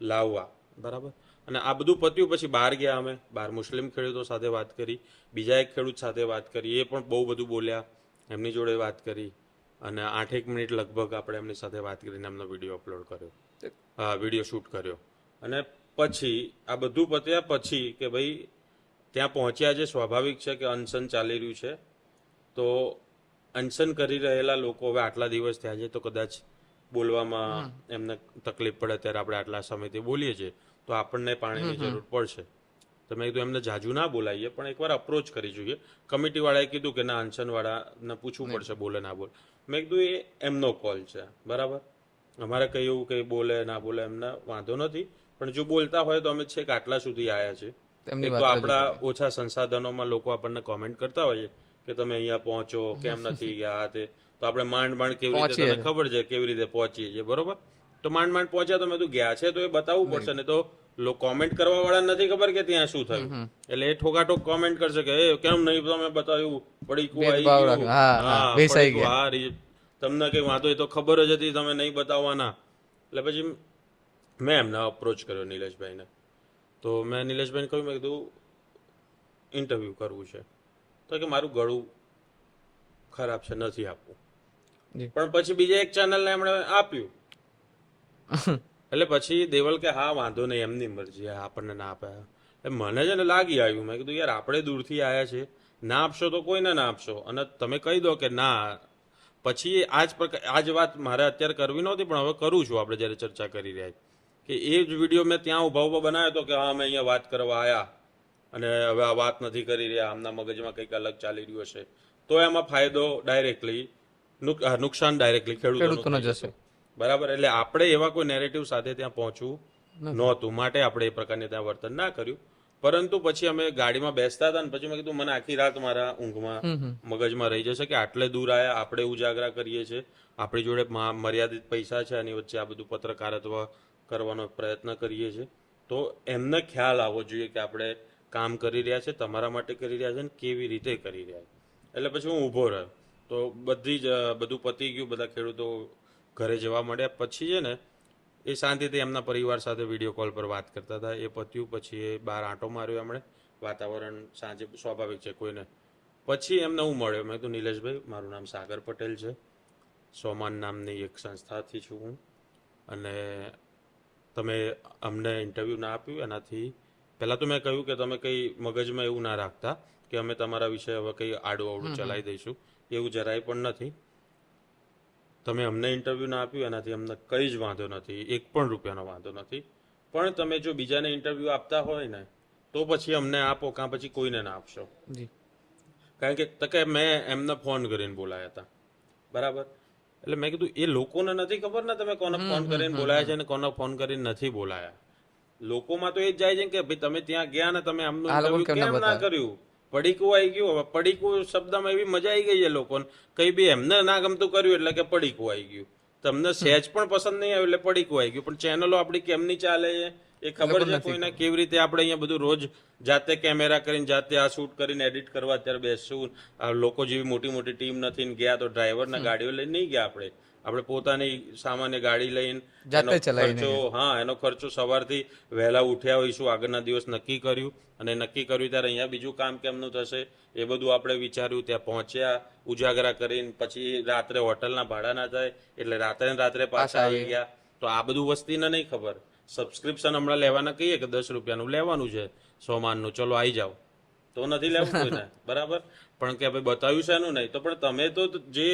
લાવવા, બરાબર. અને આ બધું પત્યું પછી બહાર ગયા, અમે બહાર મુસ્લિમ ખેડૂતો સાથે વાત કરી, બીજા એક ખેડૂત સાથે વાત કરી, એ પણ બહુ બધું બોલ્યા, એમની જોડે વાત કરી, અને 8 મિનિટ લગભગ આપણે એમની સાથે વાત કરીને એમનો વિડીયો અપલોડ કર્યો, વિડીયો શૂટ કર્યો. અને પછી આ બધું પત્યા પછી કે ભાઈ ત્યાં પહોંચ્યા છે, સ્વાભાવિક છે કે અનશન ચાલી રહ્યું છે, તો અનશન કરી રહેલા લોકો હવે આટલા દિવસ થયા છે તો કદાચ બોલવામાં એમને તકલીફ પડે, ત્યારે આપણે આટલા સમયથી બોલીએ છીએ તો આપણને પાણીની જરૂર પડશે. તો મેં કીધું એમને જાજુ ના બોલાવીએ, પણ એકવાર અપ્રોચ કરી જોઈએ. કમિટીવાળાએ કીધું કે ના અનશનવાળાને પૂછવું પડશે બોલે ના બોલે. મેં કીધું એ એમનો કોલ છે, બરાબર. અમારે કઈ એવું કંઈ બોલે ના બોલે એમને વાંધો નથી, પણ જો બોલતા હોય તો અમે છેક આટલા સુધી આવ્યા છે. એક તો આપણા ઓછા સંસાધનોમાં લોકો આપણને કોમેન્ટ કરતા હોઈએ કે તમે અહીંયા પહોંચો, કેમ નથી ગયા, તે તો આપણે માંડ કેવી રીતે, તમને ખબર છે કેવી રીતે પહોંચીએ છીએ, બરોબર. તો માંડ પહોંચ્યા, તો મેં તું ગયા છે તો એ બતાવવું પડશે ને. તો કોમેન્ટ કરવા વાળા નથી ખબર કે ત્યાં શું થયું, એટલે એ ઠોકાઠોક કોમેન્ટ કરશે કે કેમ નહીં તમે બતાવ્યું, પડીકું આવી ગયું, તમને કઈ વાંધો હોય તો ખબર જ હતી, તમે નહીં બતાવવાના. એટલે પછી મેં એમને અપ્રોચ કર્યો, નિલેશભાઈને. તો મેં નિલેશભાઈને કહ્યું, મેં કીધું ઇન્ટરવ્યૂ કરવું છે. તો કે મારું ગળું ખરાબ છે, નથી આપવું. પણ પછી બીજા એક ચેનલને એમણે આપ્યું, એટલે પછી દેવલ કે હા વાંધો નહીં, એમની મરજી, આપણને ના આપે. એટલે મને છે ને લાગી આવ્યું, મેં કીધું યાર આપણે દૂરથી આવ્યા છે, ના આપશો તો કોઈને ના આપશો, અને તમે કહી દો કે ના. પછી આજ વાત મારે અત્યારે કરવી નહોતી, પણ હવે કરું છું. આપણે જ્યારે ચર્ચા કરી રહ્યા કે એ જ વિડીયો મેં ત્યાં ઉભા બનાવ્યો હતો કે હા અમે અહીંયા વાત કરવા આવ્યા અને હવે આ વાત નથી કરી રહ્યા, આમના મગજમાં કંઈક અલગ ચાલી રહ્યું હશે, તો એમાં ફાયદો ડાયરેક્ટલી, નુકસાન ડાયરેક્ટલી ખેડૂતોને જશે. બરાબર. એટલે આપણે એવા કોઈ નેરેટિવ સાથે ત્યાં પહોંચવું નહોતું, માટે આપણે એ પ્રકારની ત્યાં વર્તન ના કર્યું. પરંતુ પછી અમે ગાડીમાં બેસતા હતા ને પછી મેં કીધું મને આખી રાત મારા ઊંઘમાં મગજમાં રહી જશે કે આટલે દૂર આવ્યા, આપણે ઉજાગરા કરીએ છીએ, આપણી જોડે મર્યાદિત પૈસા છે, આની વચ્ચે આ બધું પત્રકારત્વ કરવાનો પ્રયત્ન કરીએ છીએ, તો એમને ખ્યાલ આવવો જોઈએ કે આપણે કામ કરી રહ્યા છે, તમારા માટે કરી રહ્યા છે ને કેવી રીતે કરી રહ્યા છે. એટલે પછી હું ઊભો રહ્યો. તો બધું પતી ગયું, બધા ખેડૂતો ઘરે જવા માંડ્યા. પછી છે ને એ શાંતિથી એમના પરિવાર સાથે વિડીયો કોલ પર વાત કરતા હતા. એ પત્યું પછી એ બહાર આંટો માર્યો એમણે. વાતાવરણ સાંજે સ્વાભાવિક છે કોઈને. પછી એમને હું મળ્યો, મેં કીધું નિલેશભાઈ મારું નામ સાગર પટેલ છે, સોમાન નામની એક સંસ્થાથી છું હું, અને તમે અમને ઇન્ટરવ્યૂ ના આપ્યું એનાથી પહેલાં તો મેં કહ્યું કે તમે કંઈ મગજમાં એવું ના રાખતા કે અમે તમારા વિશે હવે કંઈ આડું અવડું ચલાવી દઈશું, એવું જરાય પણ નથી. તમે અમને ઇન્ટરવ્યૂ ના આપ્યું એનાથી અમને કંઈ જ વાંધો નથી, એક પણ રૂપિયાનો વાંધો નથી. પણ તમે જો બીજાને ઇન્ટરવ્યૂ આપતા હોય ને તો પછી અમને આપો, કાં પછી કોઈને ના આપશો. કારણ કે મેં એમને ફોન કરીને બોલાયા હતા. બરાબર. એટલે મેં કીધું એ લોકોને નથી ખબર ને તમે કોને ફોન કરીને બોલાયા છે અને કોને ફોન કરીને નથી બોલાયા. લોકોમાં તો એ જ જાય છે કે ભાઈ તમે ત્યાં ગયા ને તમે આમનું ઇન્ટરવ્યૂ કેમ ના કર્યું, પડીકું આવી ગયું. હવે પડીકું શબ્દમાં એવી મજા આવી ગઈ છે લોકોને, કઈ બી એમને ના ગમતું કર્યું એટલે કે પડીકું આવી ગયું. તમને સહેજ પણ પસંદ નહીં આવ્યું એટલે પડીકું આવી ગયું. પણ ચેનલો આપણી કેમની ચાલે છે એ ખબર છે કોઈને? કેવી રીતે આપણે અહીંયા બધું રોજ જાતે કેમેરા કરીને જાતે આ શૂટ કરીને એડિટ કરવા અત્યારે બેસશું. લોકો જેવી મોટી મોટી ટીમ નથી ને ગયા તો ડ્રાઈવરના ગાડીઓ લઈને નહીં ગયા. આપણે પોતાની સામાન્ય ગાડી લઈને ખર્ચો, એનો ખર્ચો સવારથી વહેલા ઉઠ્યા હોઈશું, આગળના દિવસ નક્કી કર્યું, અને નક્કી કર્યું ત્યારે અહીંયા બીજું કામ કેમનું થશે એ બધું આપણે વિચાર્યું. ત્યાં પહોંચ્યા, ઉજાગરા કરીને પછી રાત્રે હોટલના ભાડા ના થાય એટલે રાત્રે પાછા આવી ગયા. તો આ બધું વસ્તીને નહીં ખબર. સબસ્ક્રિપ્શન હમણાં લેવાના કહીએ કે 10 રૂપિયાનું લેવાનું છે, સોમાનનું, ચલો આવી જાઓ, તો નથી લેવું કોઈને. બરાબર. પણ કે ભાઈ બતાવ્યું છે એનું નહીં. તો પણ તમે તો જે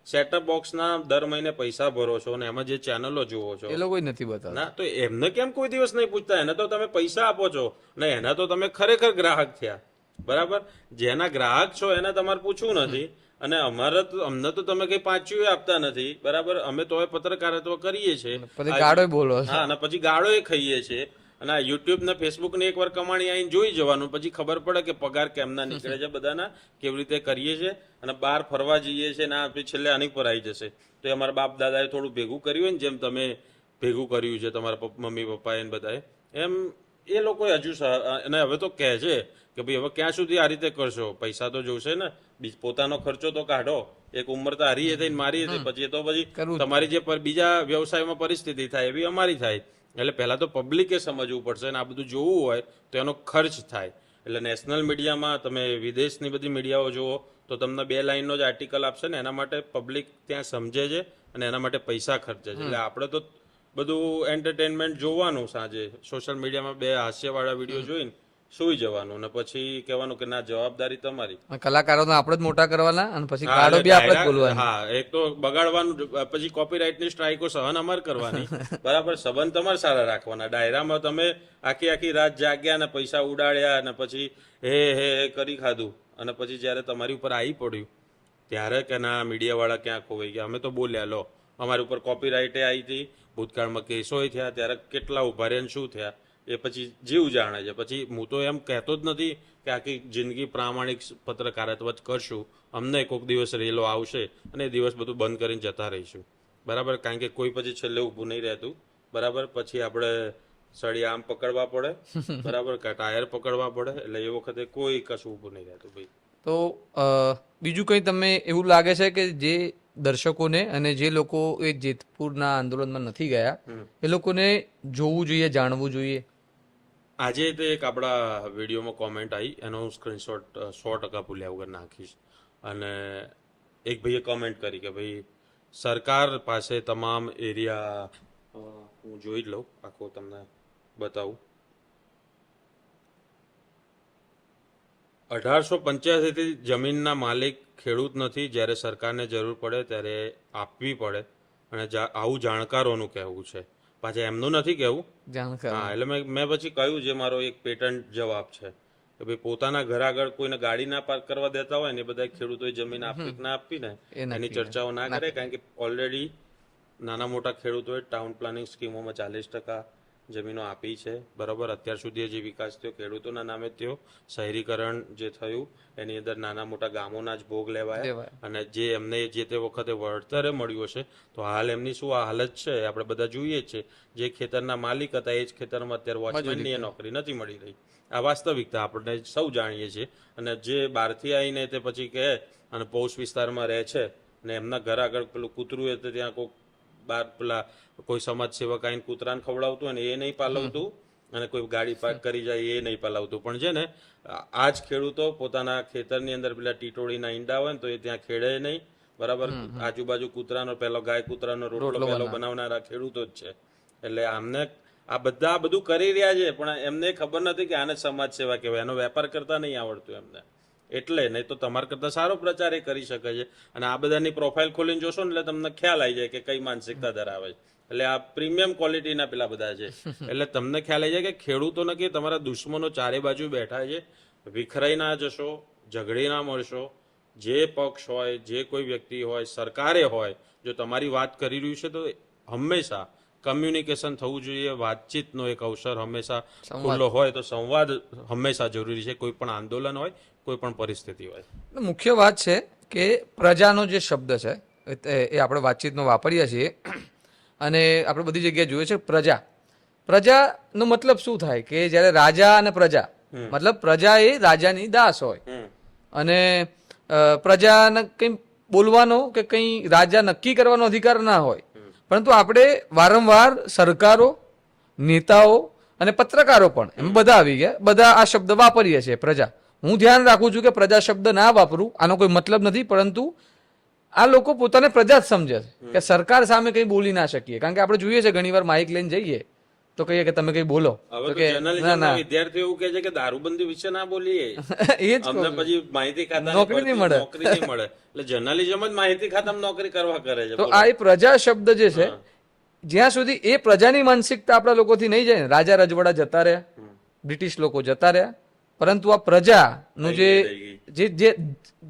સેટઅપ બોક્સના દર મહિને પૈસા ભરો છો અને એમાં જે ચેનલો જુઓ છો એ લોકો નથી બતાવતા ના, તો એમને કેમ કોઈ દિવસ નહીં પૂછતા? એને તો તમે પૈસા આપો છો ને એના તો તમે ખરેખર ગ્રાહક થયા. બરાબર. જેના ગ્રાહક છો એને તમારે પૂછવું નથી, અને અમને તો તમે કઈ પાંચ્યું આપતા નથી. બરાબર. અમે તો પત્રકારત્વ કરીએ છીએ, હા, અને પછી ગાળો ખાઈએ છીએ. અને આ યુટ્યુબ ને ફેસબુક ની એકવાર કમાણી આવીને જોઈ જવાનું, પછી ખબર પડે કે પગાર કેમના નીકળે છે બધાના, કેવી રીતે કરીએ છીએ, અને બહાર ફરવા જઈએ છીએ ને છેલ્લે આની પર આવી જશે. તો એ અમારા બાપ દાદાએ થોડું ભેગું કર્યું હોય ને, જેમ તમે ભેગું કર્યું છે તમારા મમ્મી પપ્પાએ ને બધાએ, એમ એ લોકો હજુ અને હવે તો કહે છે કે ભાઈ હવે ક્યાં સુધી આ રીતે કરશો, પૈસા તો જોશે ને, પોતાનો ખર્ચો તો કાઢો. એક ઉંમર તો હારી થઈને મારી હતી, પછી તો પછી તમારી જે બીજા વ્યવસાયમાં પરિસ્થિતિ થાય એવી અમારી થાય. એટલે પહેલા તો પબ્લિકે સમજવું પડશે, અને આ બધું જોવું હોય તો એનો ખર્ચ થાય. એટલે નેશનલ મીડિયામાં તમે વિદેશની બધી મીડિયાઓ જુઓ તો તમને 2 લાઈનનો જ આર્ટિકલ આપશે ને, એના માટે પબ્લિક ત્યાં સમજે છે અને એના માટે પૈસા ખર્ચે છે. એટલે આપણે તો બધું એન્ટરટેનમેન્ટ જોવાનું, સાંજે સોશિયલ મીડિયામાં 2 હાસ્યવાળા વિડીયો જોઈને સુઈ જવાનું, ને પછી કહેવાનું કે ના, જવાબદારી તમારી. કલાકારોને આપણે જ મોટા કરવાના અને પછી ગાળો બી આપણે જ બોલવાની. હા, એક તો બગાડવાનું, પછી કોપીરાઇટની સ્ટ્રાઇકો સહન અમાર કરવાની. બરાબર. સંબંધ તમારે સારા રાખવાના. ડાયરામાં તમે આખી રાત જાગ્યા ને પૈસા ઉડાડ્યા ને પછી હે કરી ખાધું, અને પછી જ્યારે તમારી ઉપર આવી પડ્યું ત્યારે કે ના, મીડિયાવાળા ક્યાં ખોવાઈ ગયા, અમે તો બોલ્યા, લો અમારી ઉપર કોપીરાઇટે આવી હતી, ભૂતકાળમાં કેસોય થયા, ત્યારે કેટલા ઉભા રહ્યા શું થયા એ પછી જીવ જાણે છે. પછી હું તો એમ કહેતો જ નથી કે આખી જિંદગી પ્રામાણિક પત્રકારત્વ જ કરશું, અમને કોઈક દિવસ રેલો આવશે અને એ દિવસ બધું બંધ કરીને જતા રહીશું. બરાબર. કારણ કે કોઈ પછી છેલ્લે ઊભું નહીં રહેતું. બરાબર. પછી આપણે સળિયા આમ પકડવા પડે, બરાબર, કે ટાયર પકડવા પડે, એટલે એ વખતે કોઈ કશું ઊભું નહીં રહેતું ભાઈ. તો બીજું કંઈ તમને એવું લાગે છે કે જે દર્શકોને અને જે લોકો એ જેતપુરના આંદોલનમાં નથી ગયા એ લોકોને જોવું જોઈએ, જાણવું જોઈએ? આજે તો એક આપણા વિડીયોમાં કોમેન્ટ આવી, એનો હું સ્ક્રીનશોટ 100% ભૂલ્યા વગર નાખીશ. અને એક ભાઈએ કોમેન્ટ કરી કે ભાઈ સરકાર પાસે તમામ એરિયા હું જોઈ જ લઉં, આખો તમને બતાવું. 1885 થી જમીનના માલિક ખેડૂત નથી, જ્યારે સરકારને જરૂર પડે ત્યારે આપવી પડે, અને આવું જાણકારોનું કહેવું છે. પાછા એમનું નથી કહેવું. જાણકાર હા, એટલે મેં પછી કહ્યું, જે મારો એક પેટન્ટ જવાબ છે કે ભાઈ પોતાના ઘર આગળ કોઈને ગાડી ના પાર્ક કરવા દેતા હોય ને એ બધા ખેડૂતોએ જમીન આપવી કે ના આપવી ને એની ચર્ચાઓ ના કરે, કારણ કે ઓલરેડી નાના મોટા ખેડૂતોએ ટાઉન પ્લાનિંગ સ્કીમોમાં 40% જમીનો આપી છે. બરાબર, અત્યાર સુધી જે વિકાસ થયો ખેડૂતોના નામે થયો, શહેરીકરણ જે થયું એની અંદર નાના મોટા ગામોના જ ભોગ લેવાયા, અને જે એમને જે તે વખતે વળતરે મળ્યું હશે, તો હાલ એમની શું આ હાલત છે આપણે બધા જોઈએ જ છે. જે ખેતરના માલિક હતા એ જ ખેતરમાં અત્યારે વોચમેનની એ નોકરી નથી મળી રહી. આ વાસ્તવિકતા આપણે સૌ જાણીએ છીએ. અને જે બહારથી આવીને તે પછી કહે અને પૌષ વિસ્તારમાં રહે છે ને એમના ઘર આગળ પેલું કૂતરું એ તો ત્યાં કોઈ બાર પેલા કોઈ સમાજ સેવક આવીને કૂતરાને ખવડાવતું હોય ને એ નહીં પાલવતું, અને કોઈ ગાડી પાર્ક કરી જાય એ નહીં પાલવતું. પણ છે ને આ જ ખેડૂતો પોતાના ખેતરની અંદર પેલા ટીટોળીના ઈંડા હોય ને તો એ ત્યાં ખેડે નહીં. બરાબર, આજુબાજુ કૂતરાનો પેલો ગાય કૂતરાનો રોટલો પેલો બનાવનારા ખેડૂતો જ છે. એટલે આમને આ બધું કરી રહ્યા છે, પણ એમને ખબર નથી કે આને સમાજ સેવા કહેવાય. એનો વેપાર કરતા નહીં આવડતું એમને. એટલે નહીં તો તમારા કરતા સારો પ્રચાર એ કરી શકે છે. અને આ બધાની પ્રોફાઇલ ખોલીને જોશો ને એટલે તમને ખ્યાલ આવી જાય કે કઈ માનસિકતા ધરાવે છે. એટલે આ પ્રીમિયમ ક્વોલિટીના પેલા બધા છે. એટલે તમને ખ્યાલ આવી જાય કે ખેડૂતોને કે તમારા દુશ્મનો ચારે બાજુ બેઠા છે. વિખરાઈ ના જશો, ઝઘડી ના મળશો. જે પક્ષ હોય, જે કોઈ વ્યક્તિ હોય, સરકારે હોય, જો તમારી વાત કરી રહ્યું છે તો હંમેશા કમ્યુનિકેશન થવું જોઈએ. વાતચીતનો એક અવસર હંમેશા ખુલ્લો હોય તો સંવાદ હંમેશા જરૂરી છે, કોઈ પણ આંદોલન હોય, કોઈ પણ પરિસ્થિતિ હોય. મુખ્ય વાત છે કે પ્રજાનો જે શબ્દ છે એ આપણે વાતચીતમાં વાપરીએ છીએ, અને આપણે બધી જગ્યાએ જોઈએ છે પ્રજાનો મતલબ શું થાય કે જ્યારે રાજા અને પ્રજા, મતલબ પ્રજા એ રાજાની દાસ હોય, અને પ્રજાને કંઈ બોલવાનો કે કંઈ રાજા નક્કી કરવાનો અધિકાર ના હોય. પરંતુ આપણે વારંવાર સરકારો, નેતાઓ અને પત્રકારો પણ એમ બધા આવી ગયા, બધા આ શબ્દ વાપરીએ છીએ પ્રજા. હું ધ્યાન રાખું છું કે પ્રજા શબ્દ ના વાપરું, આનો કોઈ મતલબ નથી, પરંતુ આ લોકો પોતાને પ્રજા જ સમજે છે કે સરકાર સામે કંઈ બોલી ના શકીએ. કારણ કે આપણે જોઈએ છે ઘણી વાર માઇક લઈને જઈએ તો કહીએ કે તમે કંઈ બોલો, તો કે ના, વિદ્યાર્થીઓ એવું કહે છે કે દારૂબંધી વિશે ના બોલીએ, એ જ અમને પછી માહિતી ખાતા નોકરી નહીં મળે. એટલે જર્નલિઝમ જ માહિતી ખાતામાં નોકરી કરવા કરે છે. તો આ એ પ્રજા શબ્દ જે છે, જ્યાં સુધી એ પ્રજાની માનસિકતા આપણા લોકોથી નહીં જાય ને, રાજા રજવાડા જતા રહ્યા, બ્રિટિશ લોકો જતા રહ્યા, પરંતુ આ પ્રજાનું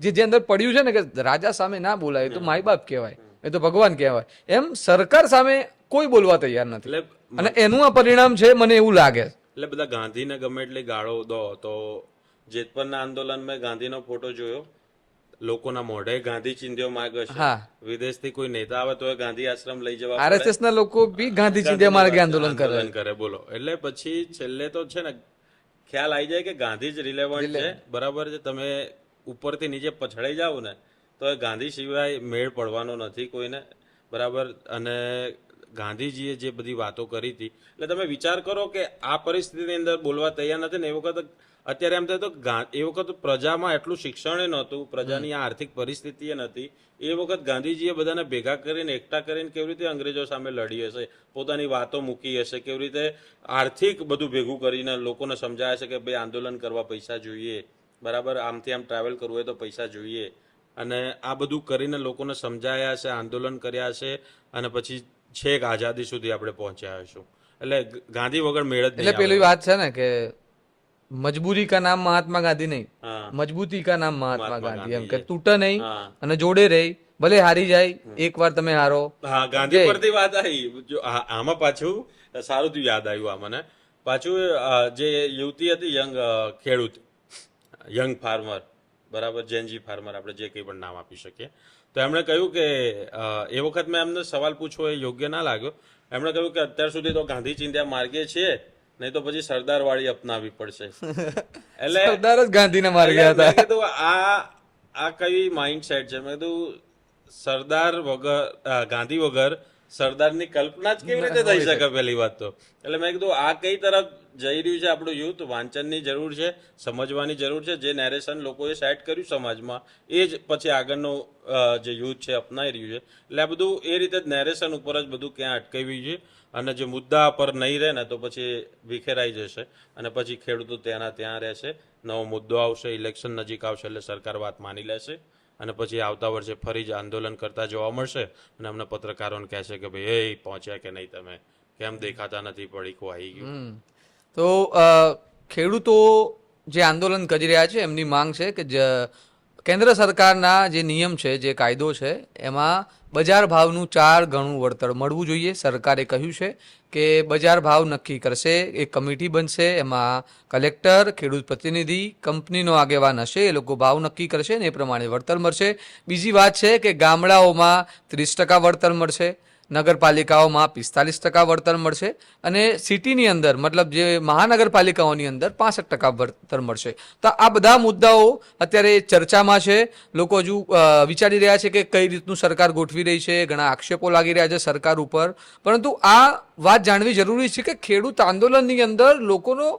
જે અંદર પડ્યું છે ને કે રાજા સામે ના બોલાય, તો માય બાપ કહેવાય, એ તો ભગવાન કહેવાય, એમ સરકાર સામે કોઈ બોલવા તૈયાર નથી. અને એનું આ પરિણામ છે, મને એવું લાગે. એટલે બધા ગાંધીને ગમે એટલી ગાળો દો, તો જેતપુરના આંદોલનમાં ગાંધીનો ફોટો જોયો, લોકોના મોઢે ગાંધી ચિંધ્યો માર્ગ છે. વિદેશથી કોઈ નેતા આવે તો ગાંધી આશ્રમ લઈ જવા, આરએસએસ ના લોકો બી ગાંધી ચિંધ્યા માર્ગે આંદોલન કરે. બોલો, એટલે પછી છેલ્લે તો છે ને ખ્યાલ આવી જાય કે ગાંધી જ રિલેવન્ટ છે. બરાબર છે, તમે ઉપરથી નીચે પછડાઈ જાઓ ને તો એ ગાંધી સિવાય મેળ પડવાનો નથી કોઈને. બરાબર, અને ગાંધીજીએ જે બધી વાતો કરી હતી, એટલે તમે વિચાર કરો કે આ પરિસ્થિતિની અંદર બોલવા તૈયાર નથી ને એ વખત. અત્યારે એમ થાય તો એ વખત પ્રજામાં એટલું શિક્ષણ નહોતું, પ્રજાની આ આર્થિક પરિસ્થિતિ નથી. એ વખત ગાંધીજીએ બધાને ભેગા કરીને, એકઠા કરીને કેવી રીતે અંગ્રેજો સામે લડી હશે, પોતાની વાતો મૂકી હશે, કેવી રીતે આર્થિક બધું ભેગું કરીને લોકોને સમજાયા છે કે ભાઈ આંદોલન કરવા પૈસા જોઈએ. બરાબર, આમથી આમ ટ્રાવેલ કરવું હોય તો પૈસા જોઈએ. અને આ બધું કરીને લોકોને સમજાયા છે, આંદોલન કર્યા છે, અને પછી છેક આઝાદી સુધી આપણે પહોંચ્યા હશું. એટલે ગાંધી વગર મેળ જ નહીં. એટલે પેલી વાત છે ને કે મજબૂરી કા નામ મહાત્મા ગાંધી નહીં, મજબૂતી કા નામ મહાત્મા ગાંધી. એમ કે તૂટે નહીં અને જોડે રહી, ભલે હારી જાય, એકવાર તમે હારો. હા, ગાંધી પરથી વાત આવી. આમાં પાછું સારું થયું, યાદ આવ્યું આ મને. પાછું જે યુવતી હતી, યંગ ખેડૂત, યંગ ફાર્મર, બરાબર, જેનજી ફાર્મર, આપણે જે કંઈ પણ નામ આપી શકીએ, તો એમણે કહ્યું કે એ વખત મેં એમને સવાલ પૂછવો એ યોગ્ય ના લાગ્યો. એમણે કહ્યું કે અત્યાર સુધી તો ગાંધી ચિંધ્યા માર્ગે છીએ, નહીં તો પછી સરદાર વાળી અપનાવવી પડશે. એટલે સરદાર જ ગાંધીના માર્ગે હતા. મેં કીધું આ કઈ માઇન્ડ સેટ છે? મેં કીધું સરદાર વગર, ગાંધી વગર સરદારની કલ્પના જ કેવી રીતે થઈ શકે પહેલી વાત તો. એટલે મેં કીધું આ કઈ તરફ જઈ રહ્યું છે આપણું યુથ. વાંચનની જરૂર છે, સમજવાની જરૂર છે. જે નેરેશન લોકોએ સેટ કર્યું સમાજમાં એ જ પછી આગળનું જે યુથ છે અપનાવી રહ્યું છે. એટલે આ બધું એ રીતે જ નેરેશન ઉપર જ બધું ક્યાં અટકાવ્યું છે. અને જે મુદ્દા પર નહીં રહે ને તો પછી વિખેરાઈ જશે અને પછી ખેડૂતો ત્યાંના ત્યાં રહેશે. નવો મુદ્દો આવશે, ઇલેક્શન નજીક આવશે એટલે સરકાર વાત માની લેશે અને પછી આવતા વર્ષે ફરી જ આંદોલન કરતા જોવા મળશે અને અમને પત્રકારોને કહેશે કે ભાઈ એ પહોંચ્યા કે નહીં, તમે કેમ દેખાતા નથી, પડીકું આવી ગયું. તો ખેડૂતો જે આંદોલન કરી રહ્યા છે એમની માંગ છે કે કેન્દ્ર સરકારના જે નિયમ છે, જે કાયદો છે, એમાં બજાર ભાવનું 4 ગણું વળતર મળવું જોઈએ. સરકારે કહ્યું છે કે બજાર ભાવ નક્કી કરશે, એક કમિટી બનશે, એમાં કલેક્ટર, ખેડૂત પ્રતિનિધિ, કંપનીનો આગેવાન હશે, એ લોકો ભાવ નક્કી કરશે ને એ પ્રમાણે વળતર મળશે. બીજી વાત છે કે ગામડાઓમાં 30% વળતર મળશે, નગરપાલિકાઓમાં 45% વળતર મળશે અને સિટીની અંદર મતલબ જે મહાનગરપાલિકાઓની અંદર 65% વળતર મળશે. તો આ બધા મુદ્દાઓ અત્યારે ચર્ચામાં છે. લોકો હજુ વિચારી રહ્યા છે કે કઈ રીતનું સરકાર ગોઠવી રહી છે. ઘણા આક્ષેપો લાગી રહ્યા છે સરકાર ઉપર, પરંતુ આ વાત જાણવી જરૂરી છે કે ખેડૂત આંદોલનની અંદર લોકોનો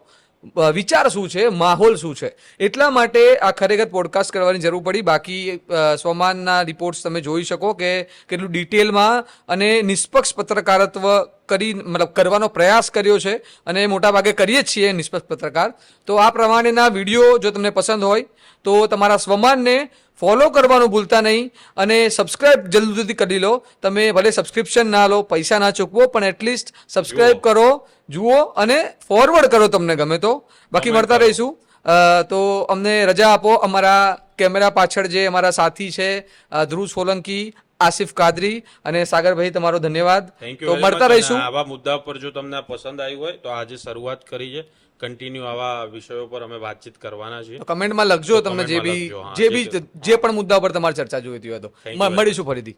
વિચાર શું છે, માહોલ શું છે. એટલા માટે આ ખરેખર પોડકાસ્ટ કરવાની જરૂર પડી. બાકી સ્વમાનના રિપોર્ટ્સ તમે જોઈ શકો કે કેટલું ડિટેલમાં અને નિષ્પક્ષ પત્રકારત્વ મતલબ કરવાનો પ્રયાસ કર્યો છે અને મોટાભાગે કરીએ જ છીએ નિષ્પક્ષ પત્રકાર. તો આ પ્રમાણેના વિડીયો જો તમને પસંદ હોય તો તમારા સ્વમાનને ફોલો કરવાનું ભૂલતા નહીં અને સબસ્ક્રાઇબ જલ્દીથી કરી લો. તમે ભલે સબસ્ક્રિપ્શન ના લો, પૈસા ના ચૂકવો, પણ એટલીસ્ટ સબસ્ક્રાઇબ કરો, જુઓ અને ફોરવર્ડ કરો તમને ગમે તો. બાકી મળતા રહીશું. તો અમને રજા આપો. અમારા કેમેરા પાછળ જે અમારા સાથી છે ધ્રુવ સોલંકી, આસિફ કાદરી અને સાગરભાઈ, તમારો ધન્યવાદ. થેન્ક તો યુ. મળતા રહીશું. આવા મુદ્દા પર જો તમને પસંદ આવ્યું હોય તો આજે શરૂઆત કરી છે. કન્ટિન્યુ આવા વિષયો પર અમે વાતચીત કરવાના છીએ. કમેન્ટમાં લખજો તમને જે કમેન્ટમાં બી લખજો. હા, જે પણ મુદ્દા પર તમારે ચર્ચા જોઈતી હોય તો. મળીશું ફરીથી.